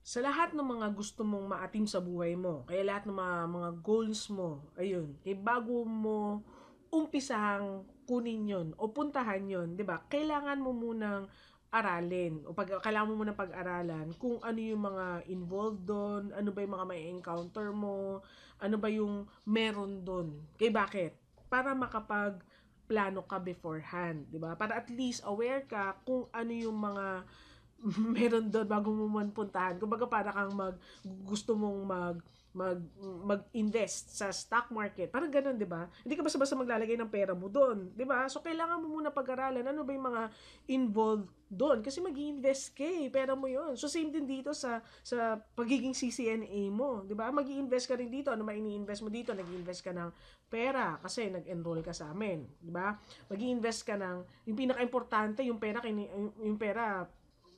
Sa lahat ng mga gusto mong maatim sa buhay mo, kaya lahat ng mga goals mo, ayun, kaya bago mo umpisahang kunin yon o puntahan yon, di ba? Kailangan mo munang aralin o kailangan mo munang pag-aralan kung ano yung mga involved doon, ano ba yung mga may encounter mo, ano ba yung meron doon. Kaya bakit? Para makapag plano ka beforehand, di ba? Para at least aware ka kung ano yung mga meron doon bago mo man puntahan. Kumbaga para kang gusto mong mag-invest sa stock market. Parang ganoon, 'di ba? Hindi ka basta-basta maglalagay ng pera mo doon, 'di ba? So kailangan mo muna pag-aralan ano ba 'yung mga involved doon kasi mag-invest ka pera mo 'yon. So same din dito sa pagiging CCNA mo, 'di ba? Mag-invest ka rin dito. Ano ba ini-invest mo dito? Nag-invest ka ng pera kasi nag-enroll ka sa amin, 'di ba? Mag-invest ka ng yung pinaka-importante, yung pera yung pera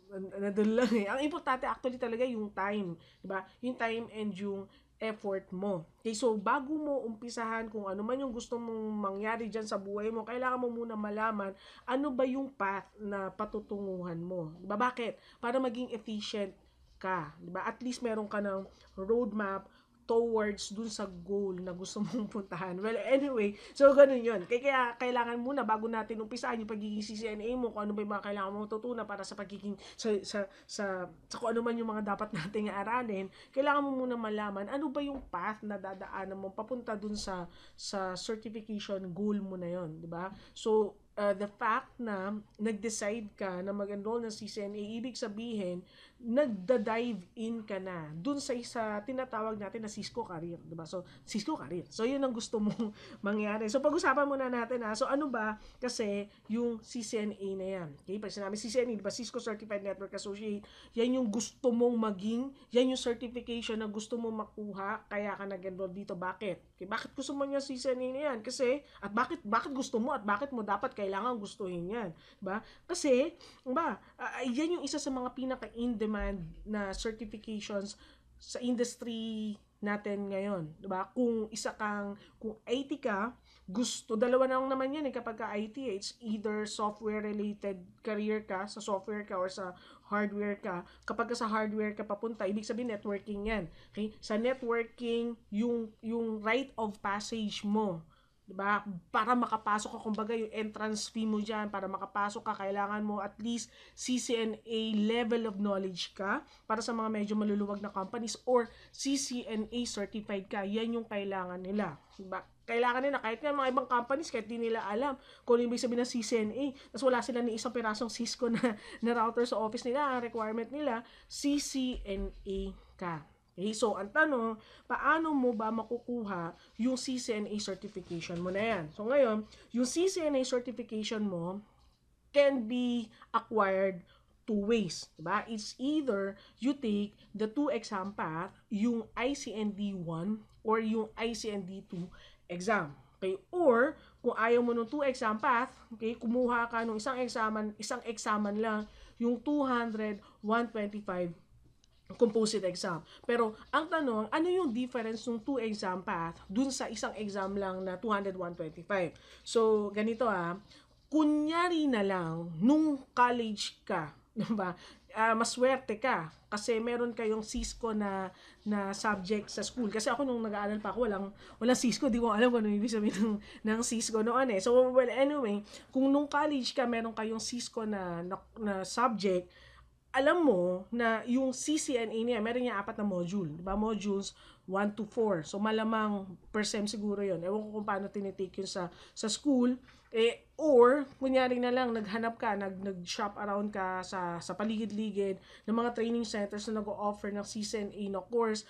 nandun lang Ang importante actually talaga yung time, 'di ba? Yung time and yung effort mo. Okay, so bago mo umpisahan kung ano man yung gusto mong mangyari diyan sa buhay mo, kailangan mo muna malaman ano ba yung path na patutunguhan mo. 'Di ba? Bakit? Para maging efficient ka, 'di ba? At least meron ka ng roadmap towards dun sa goal na gusto mong puntahan. Well, anyway, so ganun yun. Kaya kailangan muna bago natin umpisahan yung pagiging CCNA mo, kung ano ba yung mga kailangan mong tutunan para sa pagiging sa kung ano man yung mga dapat nating aralin, kailangan mo muna malaman ano ba yung path na dadaanan mo papunta dun sa certification goal mo na yon, di ba? So, the fact na nag-decide ka na mag-enroll ng CCNA, ibig sabihin, nagda-dive in ka na dun sa isa tinatawag natin na Cisco career, 'di ba? So, Cisco career. So, 'yun ang gusto mong mangyari. So, pag-usapan muna natin ha. So, ano ba kasi yung CCNA na 'yan? Okay, pag sinabi CCNA, 'di ba? Cisco Certified Network Associate, 'yan yung gusto mong maging, 'yan yung certification na gusto mong makuha, kaya ka nag-enroll dito. Bakit? Okay, bakit gusto mo yung CCNA na 'yan? Kasi at bakit gusto mo at bakit mo dapat kailangan gustuhin 'yan, 'di ba? Kasi, 'di ba? Yan yung isa sa mga pinaka-in-demand na certifications sa industry natin ngayon, 'di ba? Kung IT ka, gusto dalawa na lang naman 'yan kapag ka IT, it's either software related career ka, sa software ka or sa hardware ka. Kapag sa hardware ka papunta, ibig sabihin networking 'yan. Okay? Sa networking, yung rite of passage mo, 'di ba? Para makapasok ka, kumbaga yung entrance fee mo diyan, para makapasok ka kailangan mo at least CCNA level of knowledge ka para sa mga medyo maluluwag na companies, or CCNA certified ka. Yan yung kailangan nila, 'di ba? Kailangan nila kahit nga mga ibang companies kahit di nila alam kung ano ibig sabihin ng CCNA, tapos wala sila ni isang pirasong Cisco na router sa office nila, ang requirement nila CCNA ka. Okay, so ang tanong, paano mo ba makukuha yung CCNA certification mo na yan? So ngayon, yung CCNA certification mo can be acquired two ways, diba? It's either you take the two exam path, yung ICND 1 or yung ICND 2 exam. Okay? Or kung ayaw mo ng two exam path, okay, kumuha ka ng isang examan lang, yung 200, 125 composite exam. Pero ang tanong, ano yung difference ng two exam path dun sa isang exam lang na 200, 125? So, ganito kunyari na lang, nung college ka, diba? Maswerte ka kasi meron kayong Cisco na subject sa school. Kasi ako nung nag-aaral pa ako, walang Cisco, di ko alam kung ano ibig sabihin ng Cisco noon eh. So, well, anyway, kung nung college ka, meron kayong Cisco na subject, alam mo na yung CCNA niya, meron niya 4 na module, di ba? Modules 1 to 4. So malamang per sem siguro 'yon. Ewan ko kung paano tinitake yun sa school. Or kunyari na lang naghanap ka, nag-shop around ka sa paligid-ligid ng mga training centers na nag-o-offer ng CCNA na course,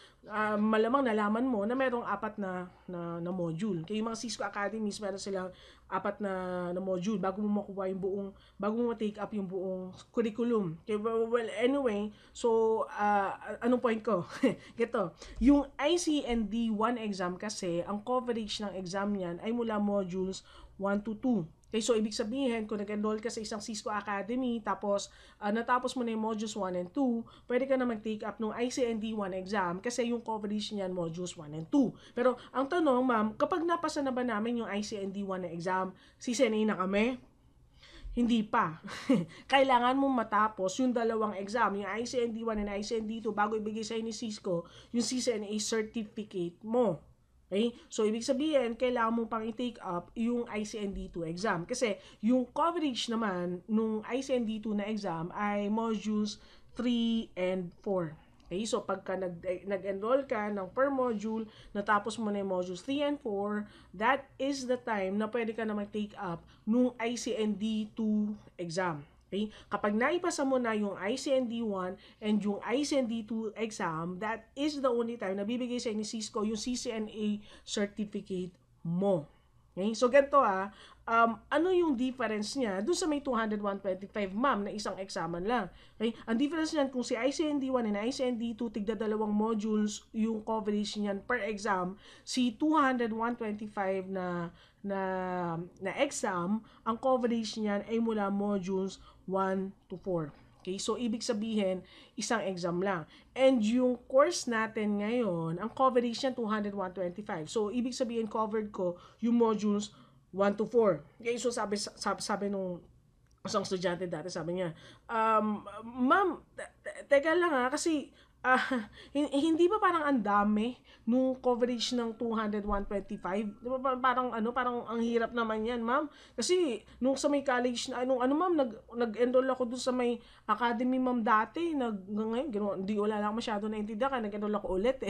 malamang nalaman mo na merong 4 na module. Kaya yung mga Cisco Academies, meron silang 4 na module bago mo makuha yung bago mo ma-take up yung buong curriculum. Okay, well, anyway, so anong point ko? Gito, yung ICND 1 exam kasi, ang coverage ng exam niyan ay mula modules 1 to 2. Okay, so ibig sabihin, kung nag-enroll ka sa isang Cisco Academy, tapos natapos mo na yung modules 1 and 2, pwede ka na mag-take up ng ICND 1 exam kasi yung coverage niyan modules 1 and 2. Pero ang tanong, ma'am, kapag napasa na ba namin yung ICND 1 na exam, CCNA na kami? Hindi pa. Kailangan mong matapos yung dalawang exam, yung ICND1 and ICND2 bago ibigay sa'yo ni Cisco yung CCNA certificate mo. Okay? So, ibig sabihin, kailangan mo pang i-take up yung ICND2 exam. Kasi, yung coverage naman nung ICND2 na exam ay modules 3 and 4. Okay, so pagka nag-enroll ka ng per module, natapos mo na yung modules 3 and 4, that is the time na pwede ka na mag-take up nung ICND2 exam. Okay? Kapag naipasa mo na yung ICND1 and yung ICND2 exam, that is the only time na bibigay sa ni Cisco yung CCNA certificate mo. Okay? So, ganito ano yung difference niya doon sa may 200-125, ma'am, na isang examen lang. Okay? Ang difference niyan, kung si ICND1 and ICND2, tigda dalawang modules yung coverage niyan per exam, si 200-125 na exam, ang coverage niyan ay mula modules 1 to 4. Okay, so ibig sabihin, isang exam lang. And yung course natin ngayon, ang coverage niya 200-125. So ibig sabihin, covered ko yung modules 1 to 4. Okay, so sabi nung isang estudyante dati, sabi niya, ma'am, teka lang kasi hindi ba parang ang dami nung coverage ng 200-125? Di ba parang ang hirap naman yan, ma'am. Kasi nung sa may college na ma'am, nag-enroll ako dun sa may academy, ma'am, dati. Ngayon, wala lang masyado naintindihan ka, nag-enroll ako ulit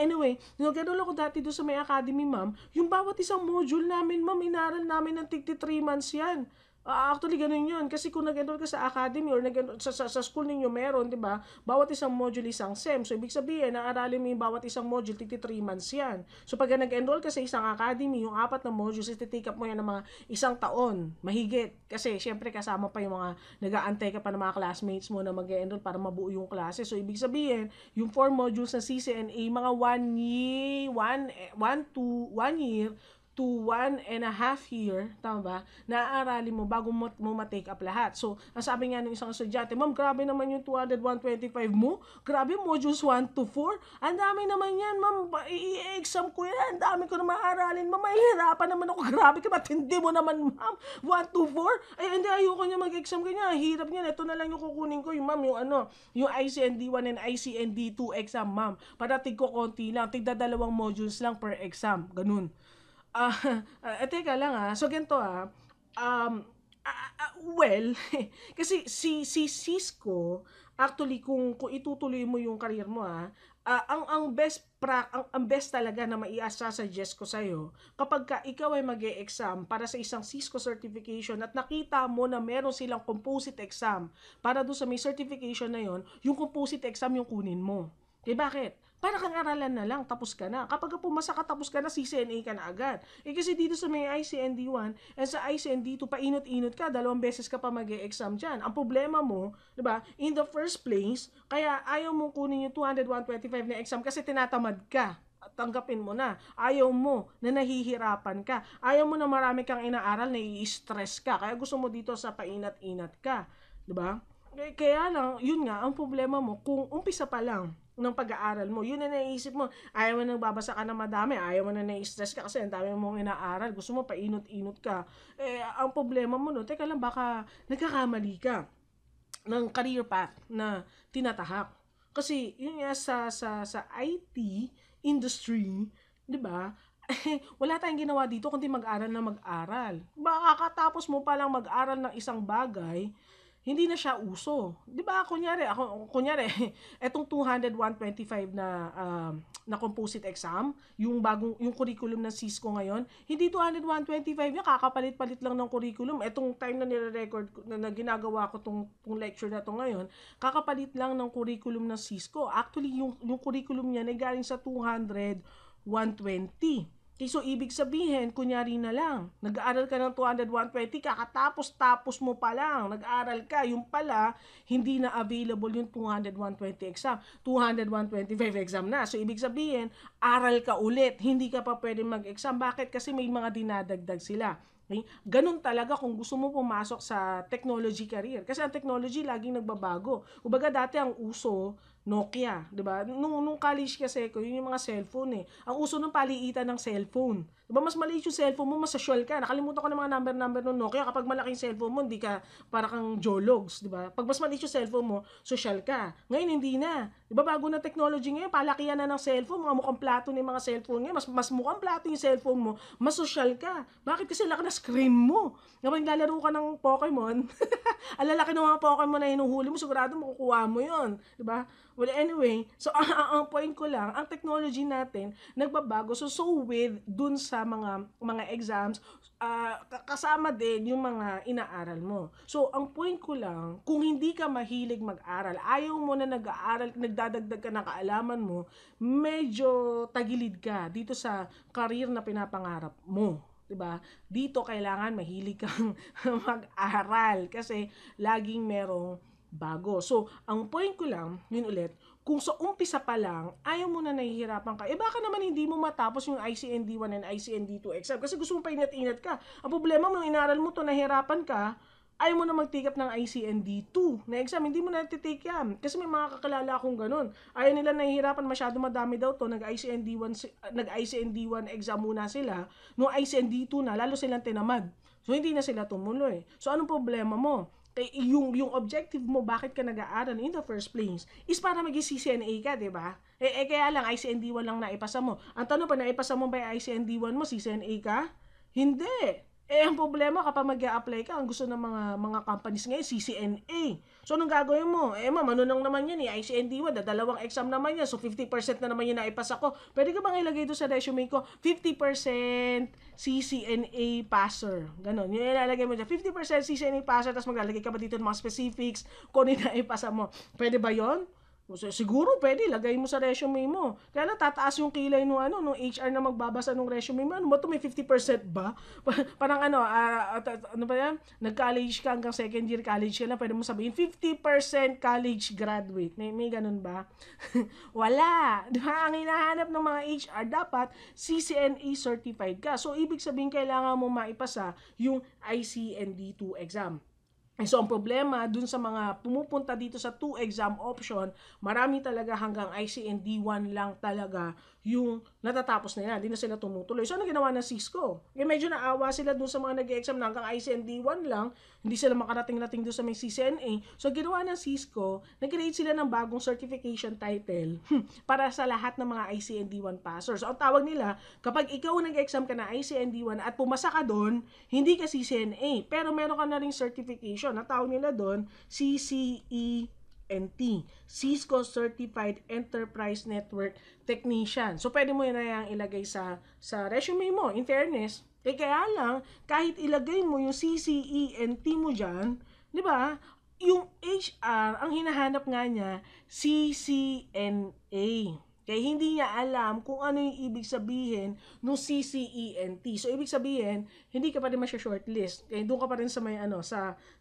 Anyway, nag-enroll ako dati dun sa may academy, ma'am. Yung bawat isang module namin, ma'am, inaral namin ng 3 months yan. Actually, ganun yun. Kasi kung nag-enroll ka sa academy or sa school ninyo meron, di ba? Bawat isang module isang SEM. So, ibig sabihin, naaralin mo yung bawat isang module, 3 months yan. So, pag nag-enroll ka sa isang academy, yung 4 na modules, iti-take up mo yan ng mga isang taon, mahigit. Kasi, syempre, kasama pa yung mga nag-aantay ka pa ng mga classmates mo na mag-enroll para mabuo yung klase. So, ibig sabihin, yung 4 modules ng CCNA, mga 1 year to 1.5 year, tama ba, naaaralin mo bago mo ma-take up lahat. So, ang sabi nga ng isang estudyante, ma'am, grabe naman yung 200-125 mo. Grabe, modules 1 to 4. Ang dami naman yan, ma'am. I-exam ko yan. Ang dami ko na maaralin. Ma'am, mahihirapan naman ako. Grabe ka, matindi mo naman, ma'am. 1 to 4? Ay, hindi, ayoko niya mag-exam kanya. Hirap niya. Ito na lang yung kukunin ko. Yung, ma'am, yung ICND1 and ICND2 exam, ma'am. Para tig ko konti lang. Tigda 2 modules lang per exam. Ganun. Teka lang So ganito well, kasi si Cisco, actually kung itutuloy mo yung career mo ang best talaga na suggest ko sa iyo kapag ka ikaw ay mag-e-exam para sa isang Cisco certification at nakita mo na meron silang composite exam para doon sa may certification na yon, yung composite exam yung kunin mo. Bakit? Para kang aralan na lang, tapos ka na. Kapag pumasa ka, tapos ka na, CCNA ka na agad. Kasi dito sa may ICND1 and sa ICND2, painot-inot ka, 2 beses ka pa mag-e-exam dyan. Ang problema mo, di ba, in the first place, kaya ayaw mong kunin yung 200-125 na exam kasi tinatamad ka. Tanggapin mo na. Ayaw mo na nahihirapan ka. Ayaw mo na marami kang inaaral, na i-stress ka. Kaya gusto mo dito sa painat-inat ka. Di ba? Kaya lang, yun nga, ang problema mo, kung umpisa pa lang ng pag-aaral mo, yun na naisip mo, ayaw mo na nagbabasa ka na madami, ayaw mo na na-stress ka kasi ang dami mong inaaral, gusto mo painot-inot ka. Ang problema mo, teka lang, baka nagkakamali ka ng career path na tinatahak. Kasi yun nga sa IT industry, 'di ba? Wala tayong ginawa dito kundi mag-aral na mag-aral. Baka katapos mo pa lang mag-aral ng isang bagay, hindi na siya uso. 'Di ba? Kunyari, etong 200-125 na composite exam, yung curriculum ng Cisco ngayon, hindi 200-125 yan, kakapalit-palit lang ng curriculum. Etong time na nire-record na ginagawa ko tong lecture na to ngayon, kakapalit lang ng curriculum ng Cisco. Actually, yung curriculum niya ay galing sa 200-120. So, ibig sabihin, kunyari na lang, nag-aaral ka ng 200-120, kakatapos-tapos mo pa lang, nag-aaral ka, yung pala, hindi na available yung 200-120 exam, 200-125 exam na. So, ibig sabihin, aral ka ulit, hindi ka pa pwede mag-exam. Bakit? Kasi may mga dinadagdag sila. Okay? Ganun talaga kung gusto mo pumasok sa technology career. Kasi ang technology laging nagbabago. Kumbaga dati ang uso Nokia, 'di ba? Nung college kasi ko, yun yung mga cellphone eh. Ang uso ng paliitan ng cellphone. 'Di ba mas maliit yung cellphone mo, mas social ka. Nakalimutan ko ng mga number ng Nokia. Kapag malaking cellphone mo, hindi ka para kang Jologs, 'di ba? Pag mas maliit yung cellphone mo, social ka. Ngayon hindi na. 'Di ba bago na technology ngayon, palakihan na ng cellphone, mga mukhang plato na yung mga cellphone ngayon. Mas mukhang plato yung cellphone mo, mas social ka. Bakit? Kasi laki na screen mo. Kapag lalaro ka ng Pokemon, ang lalaki ng mga Pokemon na hinuhuli mo, sigurado makukuha mo 'yon, 'di ba? Well, anyway, so ang point ko lang, ang technology natin nagbabago. So with dun sa mga exams, kasama din yung mga inaaral mo. So ang point ko lang, kung hindi ka mahilig mag-aral, ayaw mo na nag-aaral, nagdadagdag ka ng kaalaman mo, medyo tagilid ka dito sa career na pinapangarap mo. 'Di ba? Dito kailangan mahilig kang mag-aral kasi laging merong bago. So, ang point ko lang, yun ulit, kung sa umpisa pa lang, ayaw mo na nahihirapan ka, baka naman hindi mo matapos yung ICND1 and ICND2 exam kasi gusto mo pa inat-inat ka. Ang problema mo, nung inaral mo to, nahihirapan ka, ayaw mo na mag-take up ng ICND2 na exam, hindi mo na titake yan. Kasi may mga kakilala akong ganun. Ayaw nila nahihirapan, masyado madami daw to, nag-ICND1 exam muna sila, nung ICND2 na, lalo silang tinamad. So, hindi na sila tumuloy. So, anong problema mo? Yung objective mo, bakit ka nag-aaral in the first place, is para maging CCNA ka, di ba? Kaya lang, ICND1 lang naipasa mo. Ang tanong pa, naipasa mo ba yung ICND1 mo, CCNA ka? Hindi. Ang problema kapag mag-a-apply ka, ang gusto ng mga companies ngayon, CCNA. So, anong gagawin mo? Ma'am, ano nang naman yan eh, ICND1, dalawang exam naman yan, so 50% na naman yung naipasa ko. Pwede ka bang ilagay doon sa resume ko, 50% CCNA passer. Ganon, yung ilalagay mo dyan, 50% CCNA passer, tapos maglalagay ka ba dito ng mga specifics, kung ano yung naipasa mo. Pwede ba yon? Siguro pwede, lagay mo sa resume mo. Kaya lang tataas yung kilay nung HR na magbabasa ng resume mo. Ano ba ito, may 50% ba? Parang ano ba yan? Nag-college ka hanggang second year college ka na, pwede mo sabihin 50% college graduate. May ganun ba? Wala. Di ba? Ang hinahanap ng mga HR, dapat CCNA certified ka. So, ibig sabihin kailangan mo maipasa yung ICND2 exam. So, ang problema, dun sa mga pumupunta dito sa 2 exam option, marami talaga hanggang ICND1 lang talaga yung natatapos nila. Hindi na sila tumutuloy. So, ano ginawa ng Cisco? Medyo naawa sila dun sa mga nag-exam na hanggang ICND1 lang. Hindi sila makarating-rating dun sa may CCNA. So, ginawa ng Cisco, nag-create sila ng bagong certification title para sa lahat ng mga ICND1 passers. So, ang tawag nila, kapag ikaw nag-exam ka na ICND1 at pumasa ka dun, hindi ka CCNA. Pero meron ka na ring certification. Ang tawag nila doon, CCENT, Cisco Certified Enterprise Network Technician. So, pwede mo yun na yung ilagay sa resume mo. In fairness, kaya lang, kahit ilagay mo yung CCENT mo dyan, di ba, yung HR, ang hinahanap nga niya, CCNA. Kaya hindi niya alam kung ano yung ibig sabihin ng CCENT. So, ibig sabihin, hindi ka pa rin masya-shortlist. Kaya doon ka pa rin sa may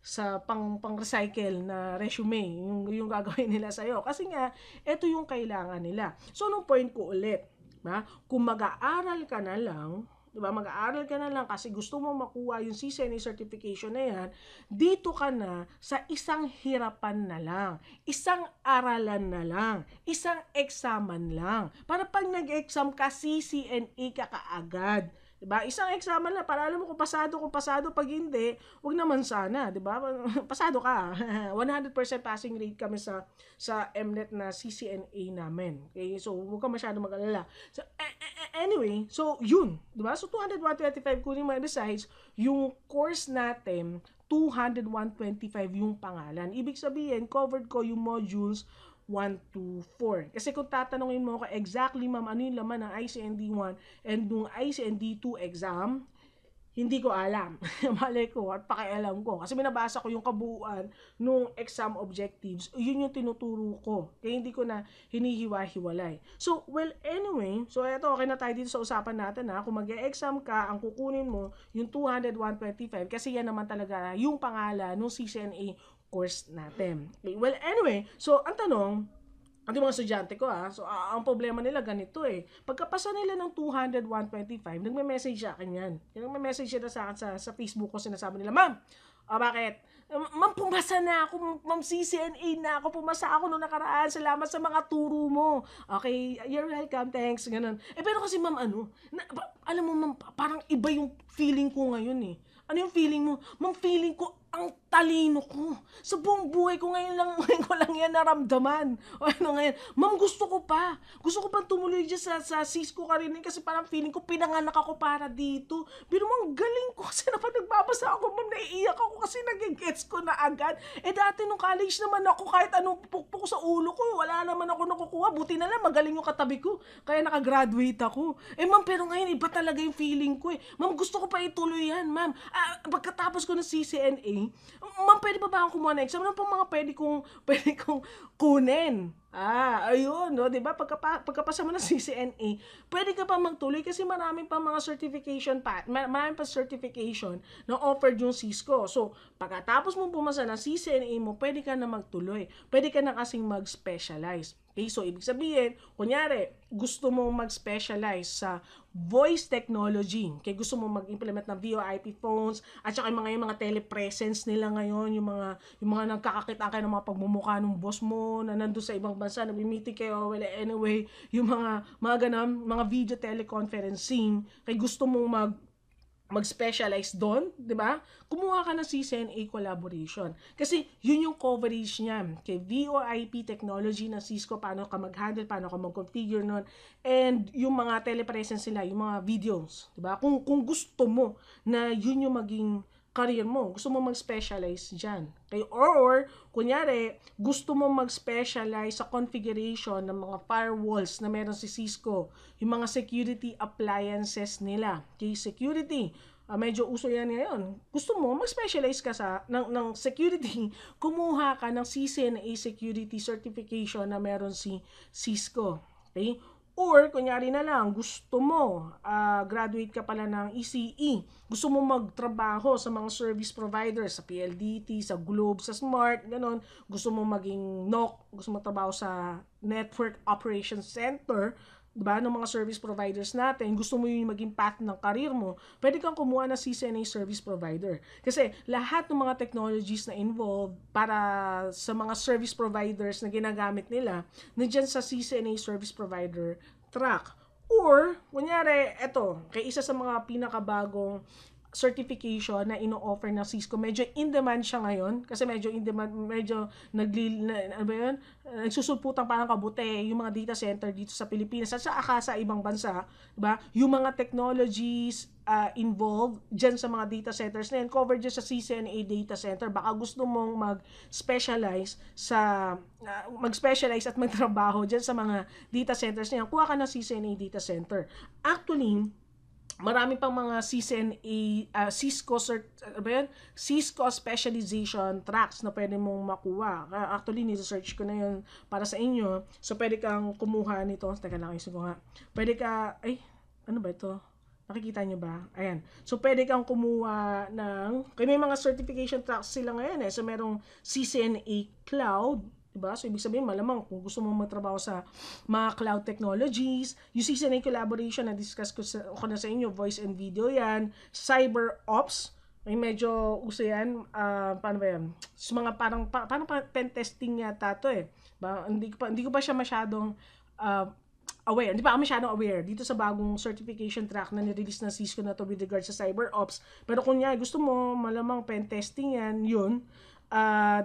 sa pang-recycle na resume, yung gagawin nila sa'yo. Kasi nga, ito yung kailangan nila. So, nung point ko ulit, kung mag-aaral ka na lang, diba? Mag-aaral ka na lang kasi gusto mo makuha yung CCNA certification na yan, dito ka na sa isang hirapan na lang, isang aralan na lang, isang examan lang. Para pag nag-exam ka, CCNA ka kaagad. Diba? Isang examen na para alam mo kung pasado, pag hindi, wag naman sana, diba? Pasado ka. 100% passing rate kami sa MNET na CCNA namin. Okay? So, huwag ka masyado mag-alala. So, anyway, so yun, diba? So, 200, 125 kunin mo, besides, yung course natin, 200, 125 yung pangalan. Ibig sabihin, covered ko yung modules 1 to 4. Kasi kung tatanungin mo ako exactly, ma'am, ano yung laman ng ICND1 and yung ICND2 exam, hindi ko alam. Malay ko at pakialam ko. Kasi binabasa ko yung kabuuan nung exam objectives. Yun yung tinuturo ko. Kaya hindi ko na hinihiwa-hiwalay. So, well, anyway, so eto, okay na tayo dito sa usapan natin ha. Kung mag-e-exam ka, ang kukunin mo yung 200, 125 kasi yan naman talaga yung pangalan ng CCNA course natin. Okay, well, anyway, so ang tanong, ang mga estudyante ko so ang problema nila ganito pagkapasa nila ng 200, 125, nagme-message sa akin yan. Nagme-message sila sa akin sa Facebook ko, sinasabi nila, ma'am, O bakit? Ma'am, pumasa na ako. Ma'am, CCNA na ako. Pumasa ako noong nakaraan. Salamat sa mga turo mo. Okay, you're welcome. Thanks. Ganun. Pero kasi ma'am, alam mo ma'am, parang iba yung feeling ko ngayon eh. Ano yung feeling mo? Ma'am, feeling ko ang talino ko. Sa buong buhay ko ngayon ko lang yan naramdaman. O ano ngayon? Ma'am, gusto ko pa. Gusto ko pang tumuloy dyan sa Cisco Karinin kasi parang feeling ko pinanganak ako para dito. Pero ma'am, galing ko kasi na pag nagbabasa ako, ma'am, naiiyak ako kasi nagigets ko na agad. Dati nung college naman ako, kahit anong pukpuk sa ulo ko, wala naman ako nakukuha. Buti na lang, magaling yung katabi ko. Kaya nakagraduate ako. Ma'am, pero ngayon, iba talaga yung feeling ko eh. Ma'am, gusto ko pa ituloy yan, ma'am. Pagkatapos ko ng CCNA, ma'am, pwede pa ba akong kumuha ng exam? Ano pang mga pwede kong kunin? Ayun, no, 'di ba? Pagkapasa mo ng CCNA, pwede ka pa magtuloy kasi marami pa mga certification marami pa certification na offered yung Cisco. So, pagkatapos mo pumasa ng CCNA mo, pwede ka na magtuloy. Pwede ka na kasing mag-specialize. Okay, so ibig sabihin, kunyari, gusto mong mag-specialize sa voice technology, kaya gusto mong mag-implement ng VoIP phones, at saka yung mga telepresence nila ngayon, yung mga nagkakakita kayo ng mga pagmumukha ng boss mo, na nandun sa ibang bansa, nag-meeting kayo, well, anyway, yung mga ganun, mga video teleconferencing, kaya gusto mong mag-specialize doon, 'di ba? Kumuha ka ng CCNA collaboration. Kasi yun yung coverage niya. Kay VoIP technology ng Cisco, paano ka mag-handle, paano ka mag-configure nun, and yung mga telepresence nila, yung mga videos, 'di ba? Kung gusto mo na yun yung maging career mo, gusto mo mag-specialize dyan. Okay? Or, kunyari, gusto mo mag-specialize sa configuration ng mga firewalls na meron si Cisco, yung mga security appliances nila. Okay? Security, medyo uso yan ngayon. Gusto mo, mag-specialize ka ng security, kumuha ka ng CCNA security certification na meron si Cisco. Okay? Or, kunyari na lang, gusto mo, graduate ka pala ng ECE, gusto mo magtrabaho sa mga service providers, sa PLDT, sa Globe, sa Smart, gano'n, gusto mo maging NOC, gusto mo trabaho sa Network Operations Center, diba, ng mga service providers natin, gusto mo yung maging path ng career mo, pwede kang kumuha ng CCNA service provider. Kasi lahat ng mga technologies na involved para sa mga service providers na ginagamit nila, nandiyan sa CCNA service provider track. Or, kunyari, kay isa sa mga pinakabagong certification na ino-offer ng Cisco, medyo in demand siya ngayon kasi medyo in demand, medyo nagsusulputan parang kabuti yung mga data center dito sa Pilipinas at sa ibang bansa, diba? Yung mga technologies involved dyan sa mga data centers na yan, covered dyan sa CCNA data center. Baka gusto mong mag-specialize at magtrabaho dyan sa mga data centers na yan, kuha ka ng CCNA data center. Actually, marami pang mga CCNA, Cisco specialization tracks na pwede mong makuha. Actually, ni-research ko na yun para sa inyo. So, pwede kang kumuha nito. Teka lang, isip ko nga. Pwede ka, ano ba ito? Nakikita nyo ba? Ayan. So, pwede kang kumuha kaya may mga certification tracks sila ngayon eh. So, merong CCNA Cloud, diba? So, ibig sabihin, malamang kung gusto mong magtrabaho sa mga cloud technologies, yung CCNA collaboration, na-discuss ko na sa inyo, voice and video yan, cyber ops, may medyo uso yan, paano ba yan? So, mga parang pen testing yata to eh. Hindi ko pa siya masyadong aware. Hindi pa ako masyadong aware dito sa bagong certification track na nirelease ng Cisco na to with regards sa cyber ops. Pero kung gusto mo, malamang pen testing yan, yun.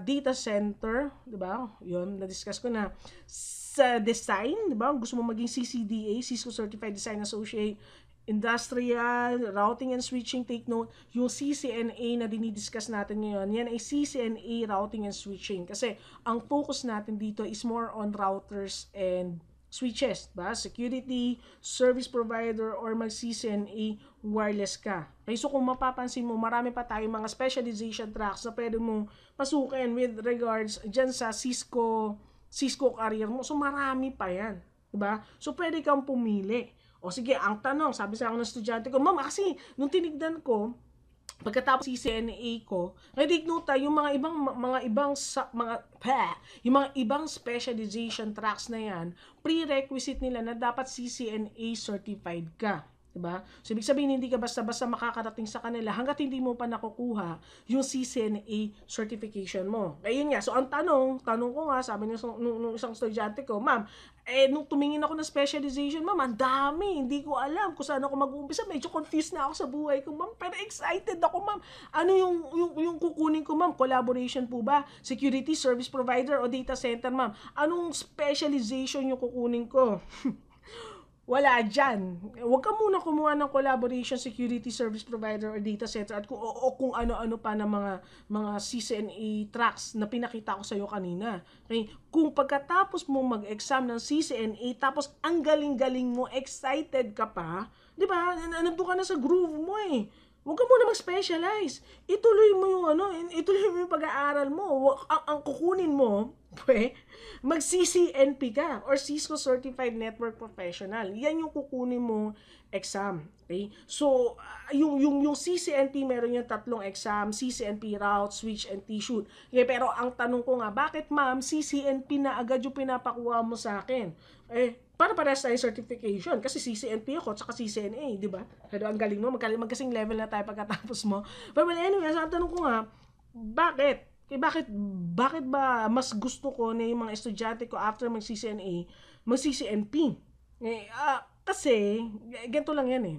Data center, 'di ba? 'Yun, na-discuss ko na. Sa design, 'di ba? Gusto mo maging CCDA, Cisco Certified Design Associate, industrial, routing and switching, take note, yung CCNA na dinidiscuss natin ngayon, yan ay CCNA routing and switching. Kasi ang focus natin dito is more on routers and switches, ba? Security, service provider, or mag-CCNA wireless ka. Okay, so kung mapapansin mo, marami pa tayong mga specialization tracks na pwede mong pasukin with regards dyan sa Cisco career mo. So marami pa yan, diba? So pwede kang pumili. O sige, ang tanong, sabi sa akin ng estudyante ko, ma'am, kasi nung tinignan ko, pagkatapos CCNA ko, na-take note yung mga ibang specialization tracks na yan, prerequisite nila na dapat CCNA certified ka. Diba? So, ibig sabihin, hindi ka basta-basta makakarating sa kanila hanggat hindi mo pa nakukuha yung CCNA certification mo. Ayun nga. So, ang tanong ko nga, sabi nung isang estudyante ko, ma'am, nung tumingin ako ng specialization, ma'am, ang dami. Hindi ko alam kung saan ako mag-uumpisa. Medyo confused na ako sa buhay ko, ma'am. Pero excited ako, ma'am. Ano yung kukunin ko, ma'am? Collaboration po ba? Security, service provider, o data center, ma'am? Anong specialization yung kukunin ko? Wala dyan. Huwag ka muna kumuha ng collaboration, security service provider or data center at kung ano-ano pa ng mga CCNA tracks na pinakita ko sa iyo kanina. Okay? Kung pagkatapos mo mag-exam ng CCNA tapos ang galing-galing mo, excited ka pa, 'di ba? Nandun ka na sa groove mo eh. Huwag ka muna mag-specialize. Ituloy mo yung pag-aaral mo. Ang kukunin mo, mag-CCNP ka or Cisco Certified Network Professional. Yan yung kukunin mong exam. Okay? So, yung CCNP, meron yung 3 exam, CCNP route, switch, and T-shoot. Okay, pero ang tanong ko nga, bakit ma'am, CCNP na agad yung pinapakuha mo sa akin? Para tayo certification kasi CCNP ako tsaka CCNA, di ba? Pero ang galing mo, magkasing level na tayo pagkatapos mo. But well, anyway, ang tanong ko nga, bakit ba mas gusto ko na yung mga estudyante ko after mag-CCNA, mag-CCNP? Kasi, ganito lang yan eh.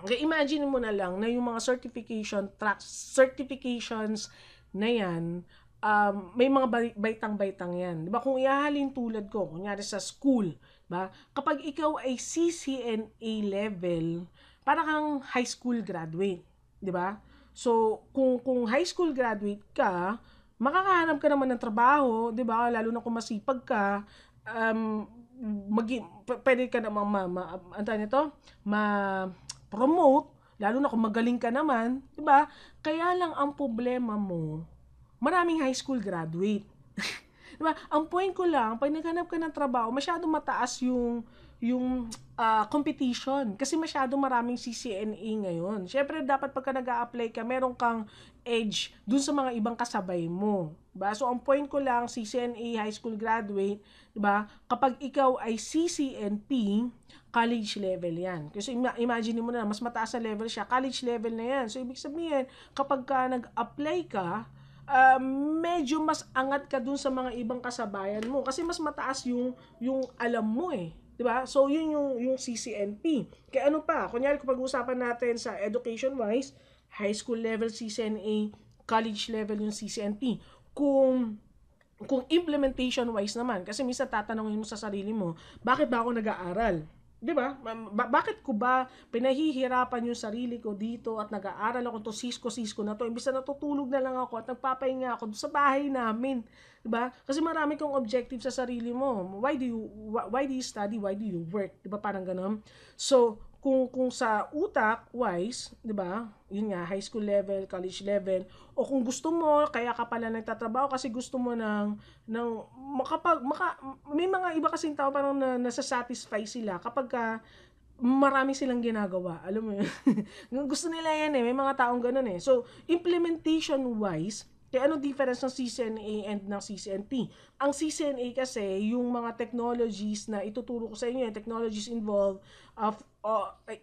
Okay, imagine mo na lang na yung mga certifications na yan, may mga baitang-baitang yan. Diba? Kung ihahalin tulad ko, kunyari sa school, diba? Kapag ikaw ay CCNA level, para kang high school graduate. Diba? So, kung high school graduate ka, makakahanap ka naman ng trabaho, 'di ba? Lalo na kung masipag ka, pwede ka namang ma-promote, lalo na kung magaling ka naman, 'di ba? Kaya lang ang problema mo, maraming high school graduate. 'Di ba? Ang point ko lang, pag naghanap ka ng trabaho, masyadong mataas yung competition kasi masyado maraming CCNA ngayon. Syempre dapat pagka nag-a-apply ka, meron kang edge dun sa mga ibang kasabay mo. Diba? So ang point ko lang, CCNA high school graduate, diba? Kapag ikaw ay CCNP, college level yan. Kasi imagine mo na, mas mataas na level siya, college level na yan. So ibig sabihin, kapag ka nag-apply ka, medyo mas angat ka dun sa mga ibang kasabayan mo kasi mas mataas yung alam mo eh. 'Di ba? So yun yung CCNP. Kaya ano pa? Kunyari kung pag-uusapan natin sa education wise, high school level CCNA, college level yung CCNP. Kung implementation wise naman, kasi minsan tatanungin mo sa sarili mo, bakit ba ako nag-aaral? 'Di ba? Bakit ko ba pinahihirapan yung sarili ko dito at nag-aaral ako to Cisco na to? Imbis na natutulog na lang ako at nagpapahinga ako sa bahay namin. 'Di ba? Kasi marami kong objective sa sarili mo. Why do you study? Why do you work? 'Di ba? Parang ganoon. So, kung sa utak wise, 'di ba? Yun nga, high school level, college level, o kung gusto mo, kaya ka pala nagtatrabaho kasi gusto mo may mga iba kasing tao parang nasa-satisfy sila kapag marami silang ginagawa. Alam mo yun? Gusto nila yan eh. May mga taong ganun eh. So, implementation wise, kaya ano difference ng CCNA and ng CCNP? Ang CCNA kasi, yung mga technologies na ituturo ko sa inyo, yung technologies involved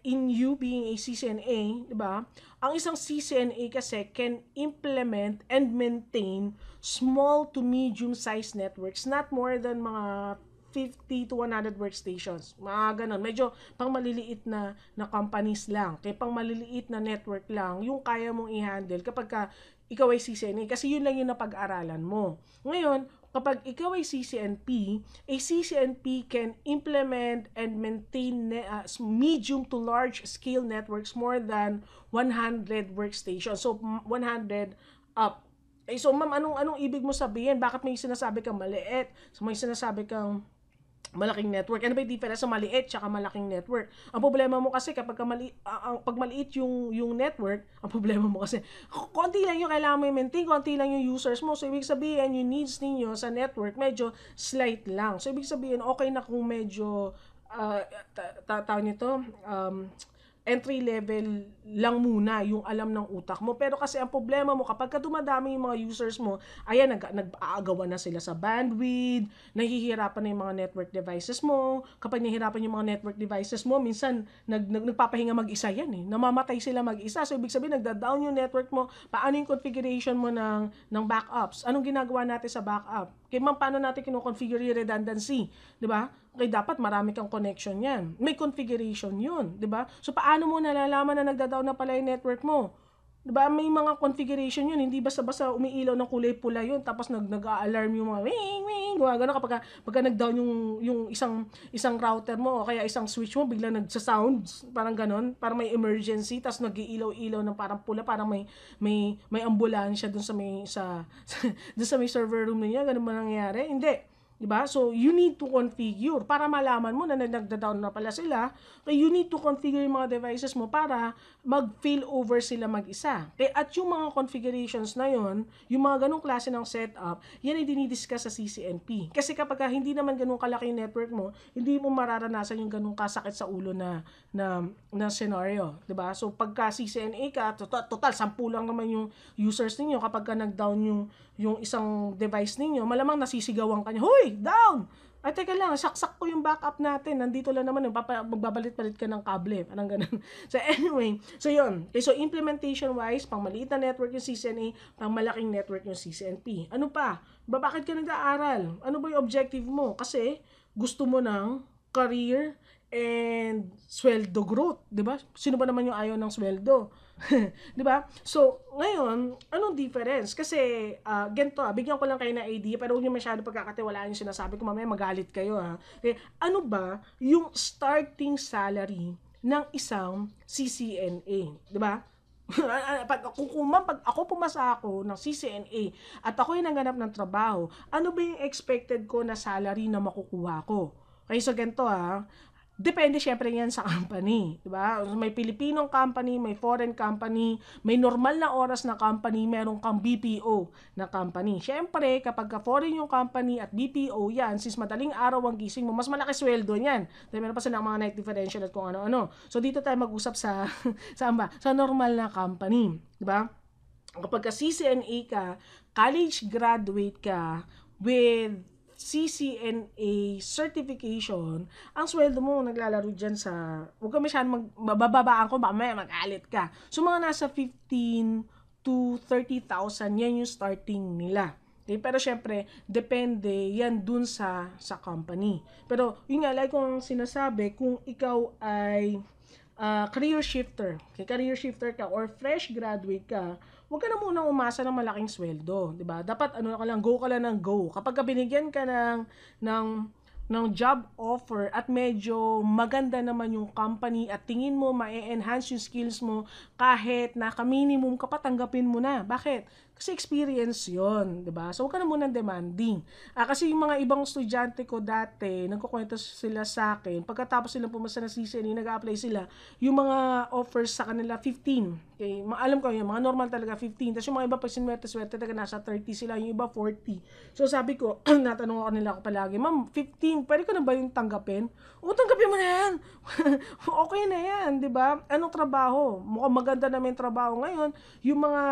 in you being a CCNA, di ba? Ang isang CCNA kasi can implement and maintain small to medium-sized networks, not more than mga 50 to 100 workstations. Mga ganun. Medyo pang maliliit na companies lang. Kaya pang maliliit na network lang, yung kaya mong i-handle kapag ikaw ay CCNA. Kasi yun lang yung napag-aralan mo. Ngayon, kapag ikaw ay CCNP, a CCNP can implement and maintain medium to large scale networks more than 100 workstations. So, 100 up. So, ma'am, anong ibig mo sabihin? Bakit may sinasabi kang maliit? So, may sinasabi kang malaking network. Ano ba yung difference sa maliit tsaka malaking network? Ang problema mo kasi kapag pag maliit yung network, ang problema mo kasi konti lang yung kailangan mo i-maintain, konti lang yung users mo. So, ibig sabihin, yung needs ninyo sa network, medyo slight lang. So, ibig sabihin, okay na kung medyo tawag nito, entry level lang muna yung alam ng utak mo. Pero kasi ang problema mo, kapag ka dumadami yung mga users mo, ayan, nag-aagawan na sila sa bandwidth, nahihirapan na yung mga network devices mo. Kapag nahihirapan yung mga network devices mo, minsan nagpapahinga mag-isa yan eh. Namamatay sila mag-isa. So, ibig sabihin, nagda-down yung network mo. Paano yung configuration mo ng backups? Anong ginagawa natin sa backup? Kaya paano natin kino-configure yung redundancy? Diba? Okay, dapat marami kang connection yan. May configuration yun, di ba? So, paano mo nalalaman na nagda-down na pala yung network mo? Di ba? May mga configuration yun. Hindi basta-basta umiilaw ng kulay pula yun, tapos nag-a-alarm yung mga wing, wing, gano'n pagka nag-down yung isang router mo o kaya isang switch mo, bigla nagsa-sounds, parang gano'n, parang may emergency, tapos nag-iilaw-ilaw ng parang pula, parang may ambulansya dun sa dun sa may server room niya, gano'n ba nangyayari? Hindi. Diba? So, you need to configure para malaman mo na nagda-down na pala sila. Okay, you need to configure yung mga devices mo para mag-fail over sila mag-isa. Okay, at yung mga configurations na yon, yung mga ganong klase ng setup, yan ay dinidiscuss sa CCNP. Kasi kapag hindi naman ganong kalaki yung network mo, hindi mo mararanasan yung ganong kasakit sa ulo na scenario. Diba? So, pagka CCNA ka, total, 10 lang naman yung users ninyo. Kapag ka nag-down yung isang device ninyo, malamang nasisigawan ka niya, hoy, down! Ay, teka lang, saksak ko yung backup natin. Nandito lang naman, magbabalit-balit ka ng kable. Parang ganun. So, anyway. So, yun. Okay, so, implementation-wise, pang maliit na network yung CCNA, pang malaking network yung CCNP. Ano pa? Bakit ka nag-aaral? Ano ba yung objective mo? Kasi, gusto mo ng career and sweldo growth. Diba? Sino ba naman yung ayaw ng sweldo? Diba? So, ngayon, anong difference? Kasi, ganito bigyan ko lang kayo ng idea, pero huwag nyo masyado pagkakatiwalaan yung sinasabi ko, mamaya magalit kayo Okay, ano ba yung starting salary ng isang CCNA? Diba? pag ako pumasa ako ng CCNA at ako yung nanganap ng trabaho, ano ba yung expected ko na salary na makukuha ko? Okay, so ganito depende syempre yan sa company, di ba? May Pilipinong company, may foreign company, may normal na oras na company, meron kang BPO na company. Syempre, kapag foreign yung company at BPO yan, since madaling araw ang gising mo, mas malaki sweldo niyan. Dahil meron pa silang mga night differential at kung ano-ano. So dito tayo mag-usap sa sa normal na company, di ba? Kapag CCNA ka, college graduate ka with CCNA certification, ang sweldo mo naglalaro dyan huwag ka masyadong mabababaan ko, baka may magalit ka. So, mga nasa 15 to 30,000, yan yung starting nila. Okay? Pero syempre, depende yan dun sa company. Pero, yun nga, like kung sinasabi, kung ikaw ay career shifter, okay, career shifter ka or fresh graduate ka, huwag ka na munang umasa ng malaking sweldo, 'di ba? Dapat go ka lang ng go. Kapag binigyan ka ng job offer at medyo maganda naman yung company at tingin mo ma-enhance yung skills mo, kahit naka-minimum ka pa, tanggapin mo na. Bakit? Kasi experience yon, di ba? So, huwag ka na munang demanding. Kasi yung mga ibang estudyante ko dati, nagkukwento sila sa akin, pagkatapos silang pumasa na CCNA, nag-apply sila, yung mga offers sa kanila, 15. Okay? Alam ko yun, mga normal talaga, 15. Tapos yung mga iba, pag sinwerte-swerte, talaga nasa 30 sila, yung iba 40. So, sabi ko, natanong ako nila palagi, ma'am, 15, pwede ko na ba yung tanggapin? O, tanggapin mo na yan! Okay na yan, di ba? Anong trabaho? Mukhang maganda na may trabaho ngayon. Yung mga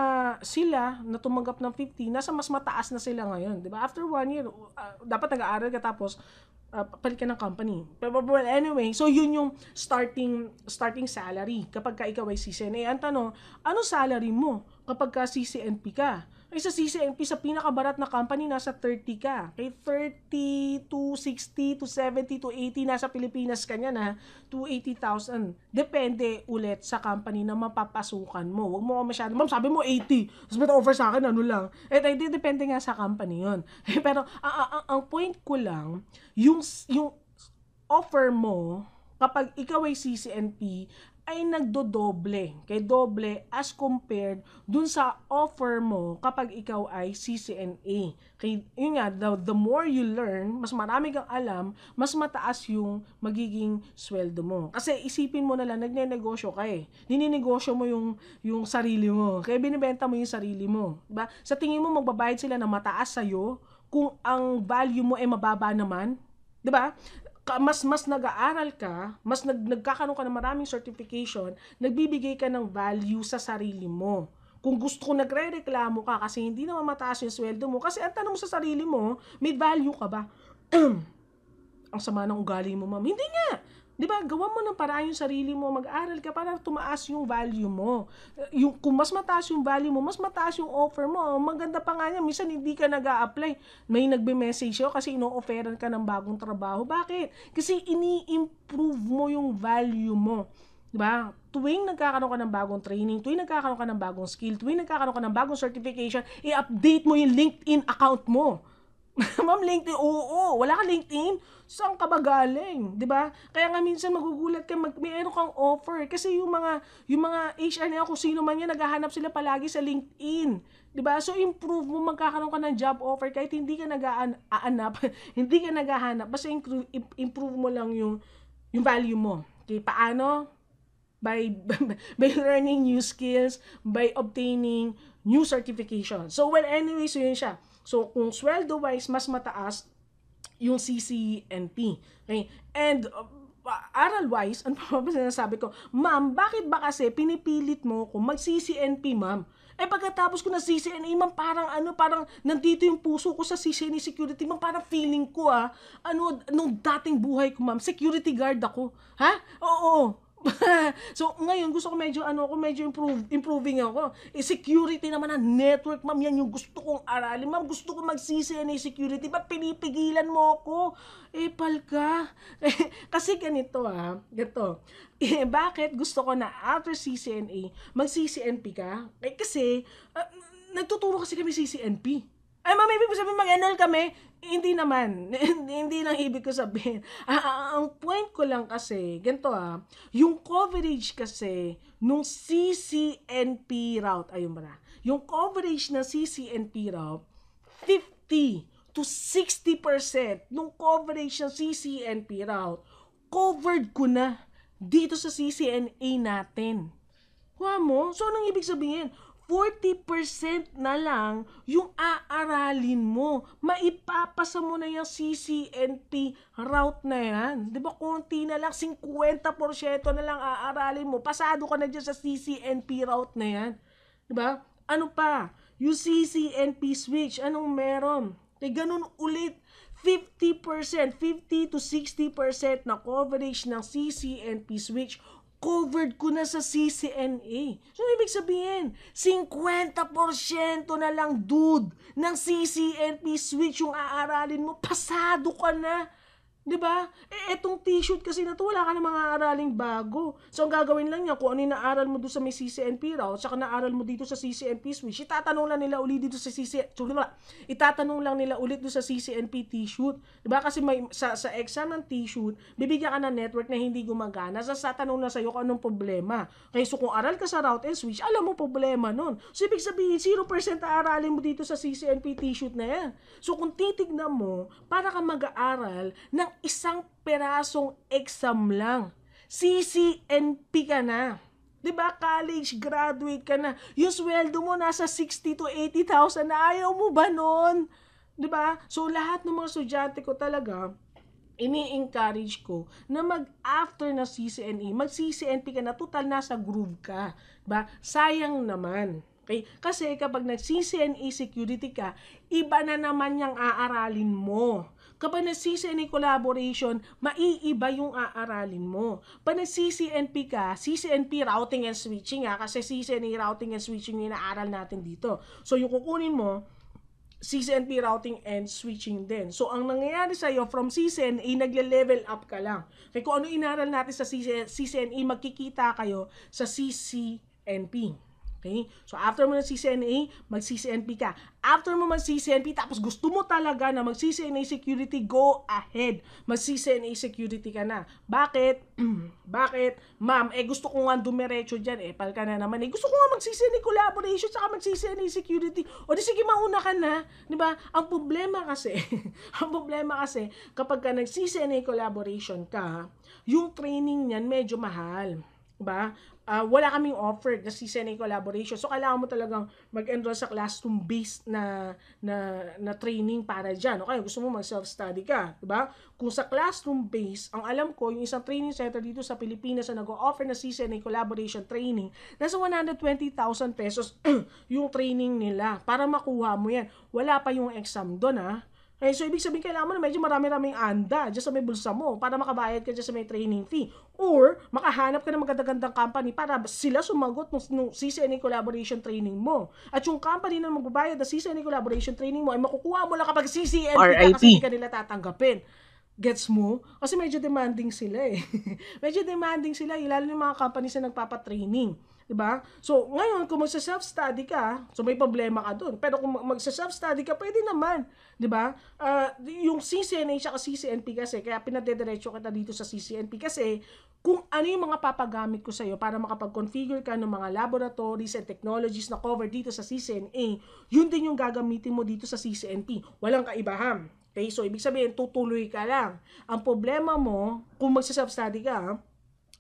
sila, na tumanggap ng 50, nasa mas mataas na sila ngayon, di ba? After 1 year, dapat nag-aaral ka tapos palit ka ng company. Well, anyway, so yun yung starting salary kapag ka ikaw ay CCNA. Ang tanong, ano salary mo kapag ka CCNP ka? Ay sa CCNP, sa pinakabarat na company, nasa 30 ka. Kay 30 to 60 to 70 to 80, nasa Pilipinas ka niyan to 80,000. Depende ulit sa company na mapapasukan mo. Huwag mo masyado, ma'am, sabi mo 80. Tapos ba't offer sa akin, ano lang? Depende nga sa company yun. Pero, ang point ko lang, yung offer mo, kapag ikaw ay CCNP, ay nagdodoble, kay doble as compared dun sa offer mo kapag ikaw ay CCNA. Kay yun nga, the more you learn, mas marami kang alam, mas mataas yung magiging sweldo mo. Kasi isipin mo na lang, nagne-negosyo ka Nininegosyo mo yung sarili mo. Kaya binibenta mo yung sarili mo. Diba? Sa tingin mo, magbabayad sila na mataas sa'yo kung ang value mo ay mababa naman. Diba? mas nag-aaral ka, mas nagkakaroon ka ng maraming certification, nagbibigay ka ng value sa sarili mo. Kung gusto ko nagrereklamo ka kasi hindi naman mataas yung sweldo mo, kasi ang tanong mo sa sarili mo, may value ka ba? Ang sama ng ugali mo, ma'am. Hindi nga. 'Di ba? Gawan mo ng paraan yung sarili mo, mag-aral ka para tumaas yung value mo. Kung mas mataas yung value mo, mas mataas yung offer mo. Maganda pa nga niya, minsan hindi ka nag-a-apply. May nagbe-message ako kasi ino-offeran ka ng bagong trabaho. Bakit? Kasi ini-improve mo yung value mo. 'Di ba? Tuwing nagkakaroon ka ng bagong training, tuwing nagkakaroon ka ng bagong skill, tuwing nagkakaroon ka ng bagong certification, i-update mo yung LinkedIn account mo. Ma'am, LinkedIn, oo, wala kang LinkedIn, saan ka ba galing, 'di ba? Kaya nga minsan magugulat ka, mayroon kang offer kasi yung mga HR nila, kung sino man yan, naghahanap sila palagi sa LinkedIn, 'di ba? So improve mo, magkakaroon ka ng job offer kahit hindi ka nag-aanap, hindi ka naghahanap, basta improve mo lang yung value mo. Okay, paano? By by learning new skills, by obtaining new certification. So well, anyway, so yun siya. So kung sweldo wise mas mataas yung CCNP. Okay? And aral wise, ano pa ba sinasabi ko? Ma'am, bakit ba kasi pinipilit mo kung mag-CCNP, ma'am? Eh pagkatapos ko na CCNA, ma'am, parang nandito yung puso ko sa CCNA security, ma'am, parang feeling ko nung dating buhay ko, ma'am, security guard ako. Ha? Oo. So ngayon gusto ko medyo improving ako. Security naman na network, ma'am, yan yung gusto kong aralin. Ma'am, gusto ko mag-CCNA security. Ba't pinipigilan mo ako? Pal ka. Kasi ganito ganito. Bakit gusto ko na after CCNA mag-CCNP ka? Kasi nagtuturo kasi kami CCNP. Ay, ma'am, ibig ko sabihin mag-enroll kami? Hindi naman. Hindi lang ibig ko sabihin. Ang point ko lang kasi, ganito yung coverage kasi nung CCNP route, ayun ba na, yung coverage ng CCNP route, 50 to 60% nung coverage ng CCNP route, covered ko na dito sa CCNA natin. Kuha mo? So, anong ibig sabihin? 40% na lang yung aaralin mo. Maipapasa mo na yung CCNP route na yan. Di ba? Konti na lang, 50% na lang aaralin mo. Pasado ka na dyan sa CCNP route na yan. Di ba? Ano pa? Yung CCNP switch, anong meron? Ganun ulit. 50% to 60% na coverage ng CCNP switch covered ko na sa CCNA. So, ibig sabihin, 50% na lang, dude, ng CCNP switch yung aaralin mo, pasado ka na. Diba? Etong t-shirt kasi na to, wala ka na mga araling bago. So, ang gagawin lang niya, kung ano yung naaral mo doon sa may CCNP route, saka naaral mo dito sa CCNP switch, itatanong lang nila ulit dito sa CCNP t-shirt. Diba? Kasi may, sa exam ng t-shirt, bibigyan ka ng network na hindi gumagana, satanong na sa'yo kung anong problema. Kaya so, kung aral ka sa route and switch, alam mo problema nun. So, ibig sabihin, 0% aaralin mo dito sa CCNP t-shirt na yan. So, kung titignan mo, para ka mag-aaral ng isang perasong exam lang, CCNP ka na. 'Di ba? College graduate ka na. Yung sweldo mo nasa 60 to 80,000 na. Ayaw mo ba nun? 'Di ba? So lahat ng mga estudyante ko talaga, ini-encourage ko na after na CCNA, mag-CCNP ka na, total nasa groove ka. 'Di ba? Sayang naman. Okay? Kasi kapag nag-CCNA security ka, iba na naman yung aaralin mo. Kapag nag-CCNA collaboration, maiiba yung aaralin mo. Pag nag-CCNP ka, CCNP routing and switching kasi CCNA routing and switching yung inaaral natin dito. So yung kukunin mo, CCNP routing and switching din. So ang nangyayari sa'yo, from CCNA, nagle-level up ka lang. Kaya kung ano inaral natin sa CCNA, magkikita kayo sa CCNP. Okay? So, after mo ng CCNA, mag-CCNP ka. After mo mag-CCNP, tapos gusto mo talaga na mag-CCNA security, go ahead. Mag-CCNA security ka na. Bakit? Bakit? Ma'am, gusto ko nga dumiretso dyan. Pal ka na naman. Gusto ko nga mag-CCNA collaboration saka mag-CCNA security. O di sige, mauna ka na. Diba? Ang problema kasi, kapag ka nag-CCNA collaboration ka, yung training niyan medyo mahal. Diba? Wala kaming offer na CCNA collaboration. So, kailangan mo talagang mag-enroll sa classroom-based na training para dyan. O kaya gusto mo mag-self-study ka. Diba? Kung sa classroom-based, ang alam ko, yung isang training center dito sa Pilipinas na nag-o-offer na CCNA collaboration training, nasa 120,000 pesos yung training nila para makuha mo yan. Wala pa yung exam doon, ha? So, ibig sabihin, kailangan mo na medyo marami-raming anda dyan sa may bulsa mo para makabayad ka dyan sa may training fee. Or, makahanap ka ng magandang company para sila sumagot ng CCNA collaboration training mo. At yung company na magbabayad ng CCNA collaboration training mo ay makukuha mo lang kapag CCNP ka kasi hindi ka nila tatanggapin. Gets mo? Kasi medyo demanding sila eh. Medyo demanding sila, lalo yung mga companies na nagpapatraining. Diba? So, ngayon, kung magsa-self-study ka, so may problema ka dun. Pero kung magsa-self-study ka, pwede naman. Diba? Yung CCNA at CCNP kasi, kaya pinadediretso kita dito sa CCNP kasi, kung ano yung mga papagamit ko sa'yo para makapag-configure ka ng mga laboratories and technologies na cover dito sa CCNA, yun din yung gagamitin mo dito sa CCNP. Walang kaibahan. Okay? So, ibig sabihin, tutuloy ka lang. Ang problema mo, kung magsa-self-study ka,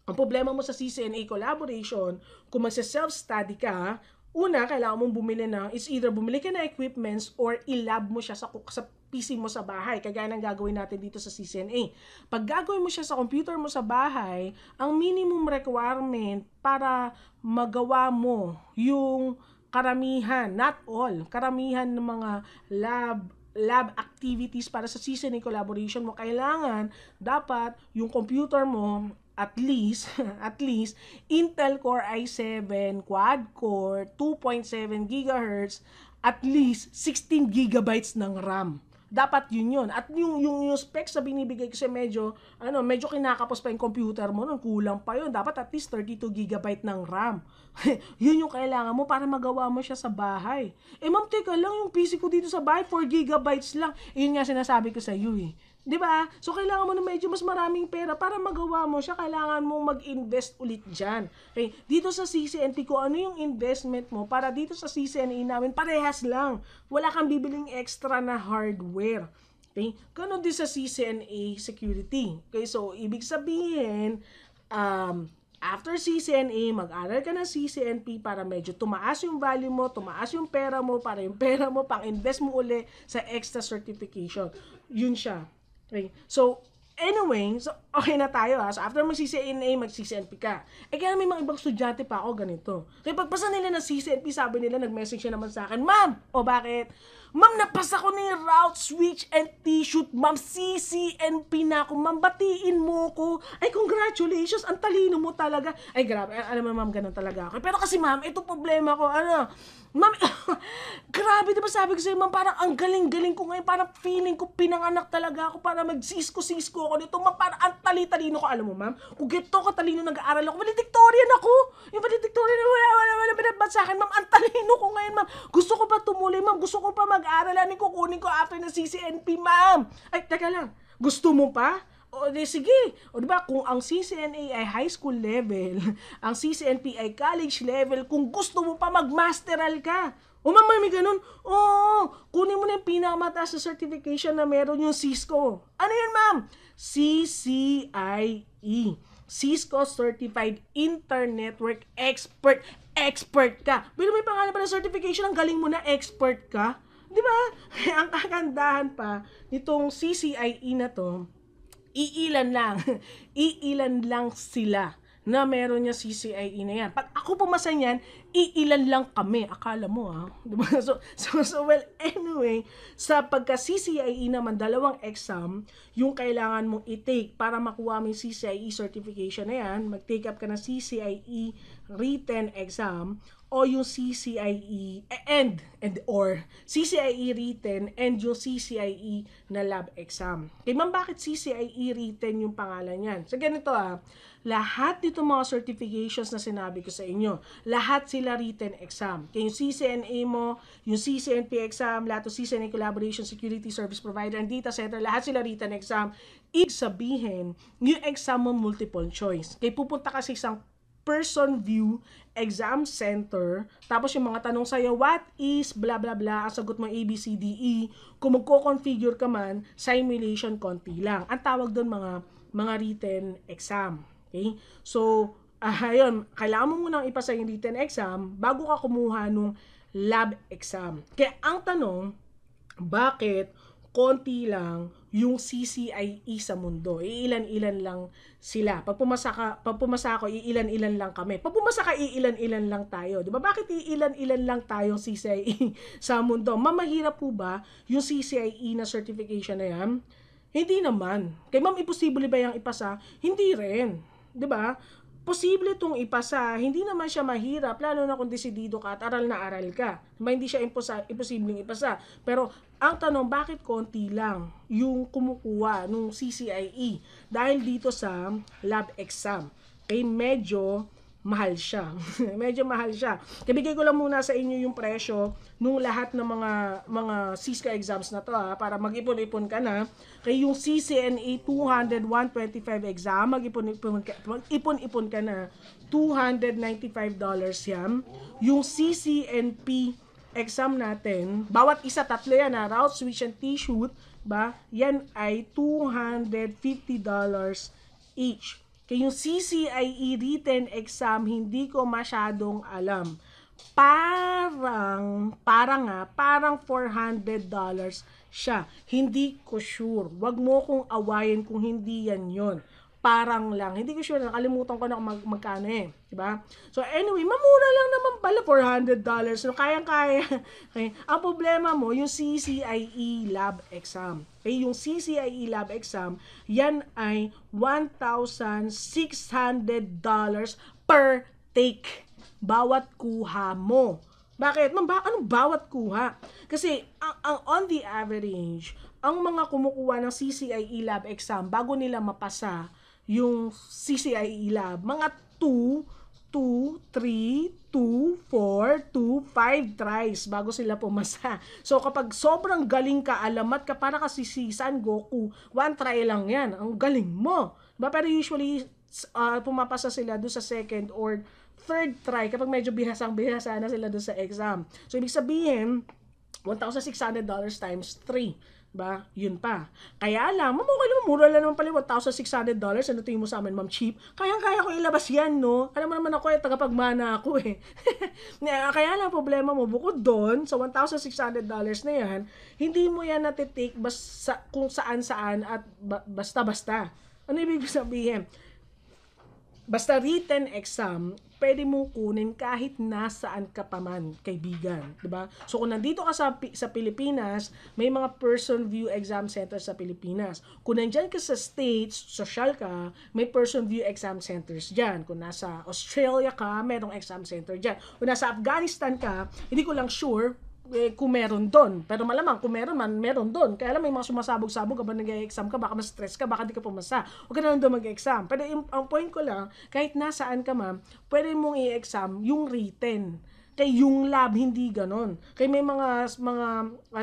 ang problema mo sa CCNA collaboration, kung magsa-self-study ka, una, kailangan mong bumili it's either bumili ka na equipments or i-lab mo siya sa PC mo sa bahay, kagaya ng gagawin natin dito sa CCNA. Pag gagawin mo siya sa computer mo sa bahay, ang minimum requirement para magawa mo yung karamihan, not all, karamihan ng mga lab activities para sa CCNA collaboration mo, kailangan dapat yung computer mo at least Intel Core i7 quad core 2.7 GHz, at least 16 GB ng RAM. Dapat yun. At yung specs na binibigay kasi medyo kinakapos pa yung computer mo nun, kulang pa yun. Dapat at least 32 GB ng RAM. Yun yung kailangan mo para magawa mo siya sa bahay. Ma'am, teka lang, yung PC ko dito sa bahay 4 GB lang. Yun nga sinasabi ko sa iyo eh. 'Di ba? So kailangan mo na medyo mas maraming pera para magawa mo siya, kailangan mong mag-invest ulit diyan. Okay? Dito sa CCNP ko, ano yung investment mo para dito sa CCNA namin parehas lang. Wala kang bibiling extra na hardware. Okay? Ganun din sa CCNA security. Okay? So ibig sabihin, after CCNA, mag-aral ka ng CCNP para medyo tumaas yung value mo, tumaas yung pera mo, para yung pera mo pang-invest mo uli sa extra certification. Yun siya. Okay. So, anyway, so okay na tayo ha. So, after mag-CCNA, mag-CCNP ka. Kaya may mga ibang estudyante pa ako ganito. Kaya pagpasa nila ng CCNP, sabi nila, nag-message siya naman sa akin, Ma'am! O bakit? Ma'am, napasa ko na yung route, switch, and T-shoot. Ma'am, CCNP na ako. Ma'am, batiin mo ko. Ay, congratulations. Ang talino mo talaga. Ay, grabe. Alam mo, ma'am, ganun talaga ako. Pero kasi, ma'am, ito problema ko. Ma'am, grabe, diba sabi ko sa'yo, ma'am, parang ang galing-galing ko ngayon. Parang feeling ko, pinanganak talaga ako para mag-sisko-sisko ako nito. Ma'am, parang ang tali-talino ko. Alam mo, ma'am, kung gito katalino nag-aaral ako, valedictorian ako. Yung valedictorian na wala binabad sa akin, ma'am, ang talino ko ngayon, ma'am. Gusto ko pa tumuloy, ma'am. Gusto ko pa mag-aaral. Ano kukunin ko after na CCNP, ma'am? Ay, teka lang. Gusto mo pa? O, di sige. O, diba, kung ang CCNA ay high school level, ang CCNP ay college level, kung gusto mo pa mag-masteral ka, o ma'am, may ganun, kunin mo na yung pinakamataas na certification na meron yung Cisco. Ano yun, ma'am? CCIE. Cisco Certified Internetwork Expert. Expert ka. Pero may pangalan pa ng certification, ang galing mo na expert ka. Di ba? Ang kagandahan pa nitong CCIE na to, iilan lang sila na meron niya CCIE na yan. Pag ako pumasa niyan, iilan lang kami. Akala mo diba? So well, anyway, sa pagka-CCIE naman, 2 exam, yung kailangan mong i-take para makuha mo yung CCIE certification na yan, mag-take up ka ng CCIE written exam, o yung CCIE or CCIE written and yung CCIE na lab exam. Okay, ma'am, bakit CCIE written yung pangalan yan? So, ganito lahat dito mga certifications na sinabi ko sa inyo, lahat sila written exam. Okay, yung CCNA mo, yung CCNP exam, lahat ng CCNA Collaboration Security Service Provider and Data Center, lahat sila written exam. Ibig sabihin, yung exam mo multiple choice. Okay, pupunta ka sa isang person view exam center, tapos yung mga tanong sa'yo, what is blah blah blah, ang sagot mo ABCDE, kung magko-configure ka man, simulation konti lang. Ang tawag doon mga written exam. Okay? So, ayun, kailangan mo munang ipasa yung written exam bago ka kumuha nung lab exam. Kaya ang tanong, bakit konti lang yung CCIE sa mundo? Iilan-ilan lang sila. Pag pumasa ako, iilan-ilan lang kami. Pag pumasa ka, iilan-ilan lang tayo. Diba? Bakit iilan-ilan lang tayong CCIE sa mundo? Mamahirap po ba yung CCIE na certification na yan? Hindi naman. Kay ma'am, imposible ba yung ipasa? Hindi rin. 'Di ba? Posible itong ipasa. Hindi naman siya mahirap, lalo na kung desidido ka at aral na aral ka. Hindi siya imposibleng ipasa. Pero ang tanong, bakit konti lang yung kumukuha nung CCIE? Dahil dito sa lab exam. Kaya medyo mahal siya. Medyo mahal siya. Ibigay ko lang muna sa inyo yung presyo nung lahat ng mga CISCA exams na to para mag-ipon-ipon ka na. Kaya yung CCNA 200 125 exam, mag-ipon-ipon ka na $295 yan. Yung CCNP exam natin, bawat isa tatlo yan route, switch and T-shoot, ba? Yan ay $250 each. Kaya yung CCIE written exam, hindi ko masyadong alam. Parang $400 siya. Hindi ko sure. Wag mo kong awayin kung hindi yan yon. Parang lang. Hindi ko sure. Nakalimutan ko na magkano Diba? So anyway, mamura lang naman pala $400. So kayang-kaya. Okay. Ang problema mo, yung CCIE lab exam. Okay, yung CCIE lab exam, yan ay $1,600 per take. Bawat kuha mo. Bakit? Anong bawat kuha? Kasi on the average, ang mga kumukuha ng CCIE lab exam bago nila mapasa yung CCIE lab, mga 2, 3, 2, 4, 2, 5 tries bago sila pumasa. So kapag sobrang galing ka, alamat ka, para kasi si San Goku, 1 try lang yan. Ang galing mo. Diba? Pero usually, pumapasa sila doon sa second or third try kapag medyo bihasa na sila doon sa exam. So ibig sabihin, $1,600 times 3. Ba? Yun pa. Kaya lang, okay naman, mura lang naman pala $1,600. Ano tingin mo sa amin, ma'am, cheap? Kaya ko ilabas yan, no? Alam mo naman ako, tagapagmana ako Kaya lang, problema mo, bukod doon, sa $1,600 na yan, hindi mo yan natitake kung saan-saan at basta-basta. Ano ibig sabihin? Basta written exam, pwede mo kunin kahit nasaan ka pa man, kaibigan, 'di ba? So kung nandito ka sa Pilipinas, may mga person view exam centers sa Pilipinas. Kung nandiyan ka sa States, social ka, may person view exam centers diyan. Kung nasa Australia ka, merong exam center diyan. Kung nasa Afghanistan ka, hindi ko lang sure kung meron doon. Pero malamang kung meron doon. Kaya lang may mga sumasabog-sabog kapag nag-exam ka, baka ma-stress ka, baka di ka pumasa. Huwag ka na lang doon mag-exam. Pero ang point ko lang, kahit nasaan ka ma'am, pwede mong i-exam yung written. Kaya yung lab, hindi ganon. Kaya may mga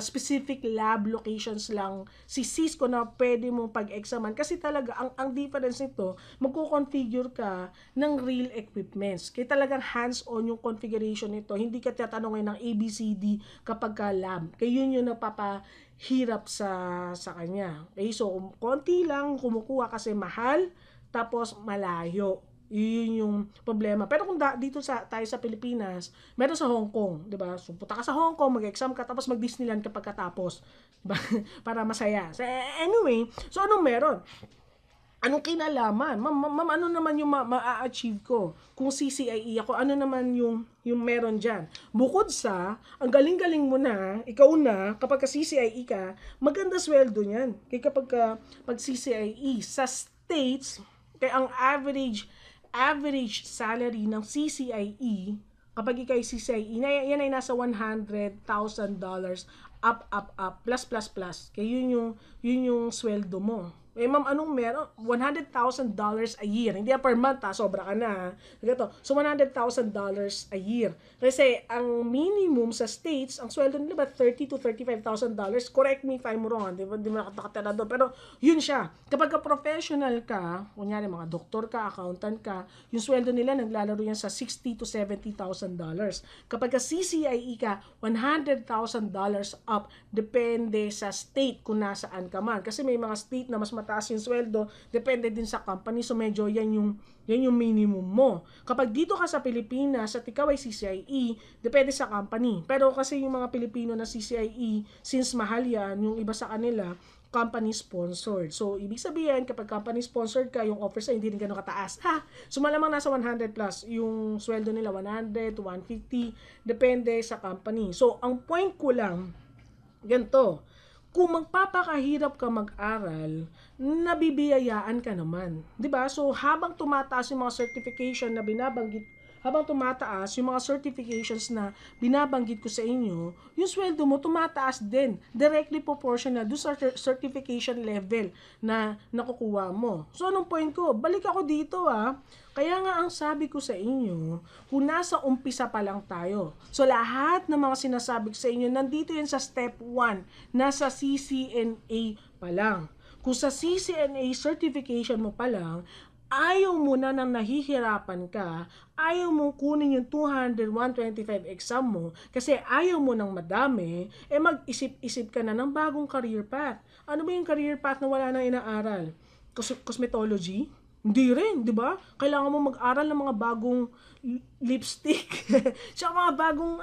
specific lab locations lang si Cisco na pwede mong pag-examan. Kasi talaga, ang difference nito, magko-configure ka ng real equipments. Kaya talagang hands-on yung configuration nito. Hindi ka tatanungin ng ABCD kapag ka lab. Kaya yun yung napapahirap sa kanya. Okay, so, konti lang kumukuha kasi mahal, tapos malayo. Yun yung problema. Pero kung dito tayo sa Pilipinas, meron sa Hong Kong, 'di ba? So punta ka sa Hong Kong, mag-exam ka, tapos mag-Disneyland ka pagkatapos, diba? Para masaya. So, anyway, so anong meron? Anong kinalaman? Ma'am, ano naman yung ma-achieve ko? Kung CCIE ako, ano naman yung meron dyan? Bukod sa, ang galing-galing mo na, ikaw na, kapag ka CCIE ka, maganda sweldo niyan. Kaya kapag pag CCIE, sa States, kaya ang average salary ng CCIE, kapag ikaw ay CCIE, yan ay nasa $100,000 up, plus. Kaya yun yung sweldo mo. Eh ma'am, anong meron? $100,000 a year. Hindi per month sobra ka na. Ganito. So $100,000 a year. Kasi ang minimum sa States, ang sweldo nila ba $30,000 to $35,000? Correct me if I'm wrong. Di mo nakatira doon. Pero yun siya. Kapag ka professional ka, kunyari mga doktor ka, accountant ka, yung sweldo nila naglalaro yan sa $60,000 to $70,000. Kapag ka CCIE ka, $100,000 up. Depende sa state kung nasaan ka man. Kasi may mga state na mas mataas yung sweldo, depende din sa company. So medyo yan yung minimum mo. Kapag dito ka sa Pilipinas at ikaw ay CCIE, depende sa company. Pero kasi yung mga Pilipino na CCIE, since mahal yan, yung iba sa kanila, company sponsored. So, ibig sabihin, kapag company sponsored ka, yung offer sa hindi rin gano'ng kataas. So, malamang nasa 100 plus. Yung sweldo nila 100 to 150. Depende sa company. So, ang point ko lang, ganito, kung magpapakahirap ka mag-aral, nabibiyayaan ka naman. 'Di ba? So, habang tumataas yung mga certification na binabanggit habang tumataas yung mga certifications na binabanggit ko sa inyo, yung sweldo mo tumataas din. Directly proportional do sa certification level na nakukuha mo. So, anong point ko? Balik ako dito Kaya nga ang sabi ko sa inyo, kung nasa umpisa pa lang tayo. So, lahat ng mga sinasabi ko sa inyo, nandito yan sa step 1, nasa CCNA pa lang. Kung sa CCNA certification mo pa lang, ayaw mo na nang nahihirapan ka, ayaw mo kunin yung 200, 125 exam mo, kasi ayaw mo ng madami, mag-isip-isip ka na ng bagong career path. Ano ba yung career path na wala nang inaaral? Cosmetology? Hindi rin, di ba? Kailangan mo mag-aral ng mga bagong lipstick. Tsaka mga bagong,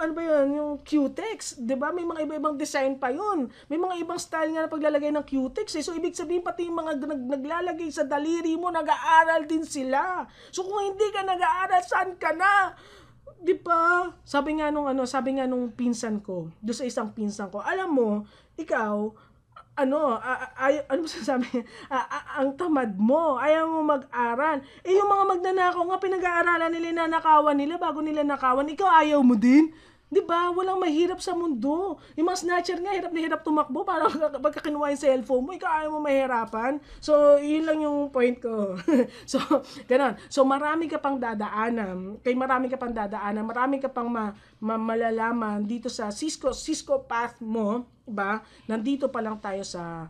yung cutex. Di ba? May mga iba-ibang design pa yun. May mga ibang style nga na paglalagay ng cutex. So, ibig sabihin pati yung mga naglalagay sa daliri mo, nag-aaral din sila. So, kung hindi ka nag-aaral, saan ka na? Di ba? Sabi nga nung pinsan ko, doon sa isang pinsan ko, alam mo, ikaw, ano masasabi? Ang tamad mo, ayaw mo mag-aral. Yung mga magnanakaw nga, pinag-aaralan nila, nanakawan nila bago nila nakawan. Ikaw ayaw mo din? Di ba? Walang mahirap sa mundo. Yung mga snatcher nga, hirap na hirap tumakbo para pagka kinuha yung cellphone mo, ikaw ayaw mo mahirapan. So, yun lang yung point ko. So, ganun. So, marami ka pang dadaanan, marami ka pang malalaman dito sa Cisco path mo, diba? Nandito pa lang tayo sa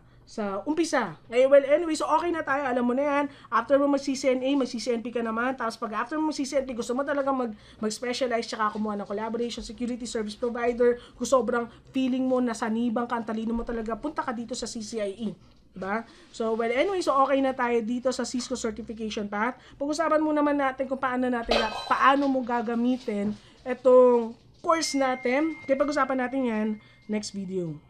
umpisa. Well, anyway, so okay na tayo. Alam mo na yan. After mo mag-CCNA, mag-CCNP ka naman. Tapos pag after mo mag-CCNP, gusto mo talaga mag-specialize tsaka kumuha ng collaboration, security service provider, kung sobrang feeling mo na sanibang ka, talino mo talaga, punta ka dito sa CCIE. Diba? So, well, anyway, so okay na tayo dito sa Cisco Certification Path. Pag-usapan mo naman natin kung paano mo gagamitin itong course natin. Kaya pag-usapan natin yan next video.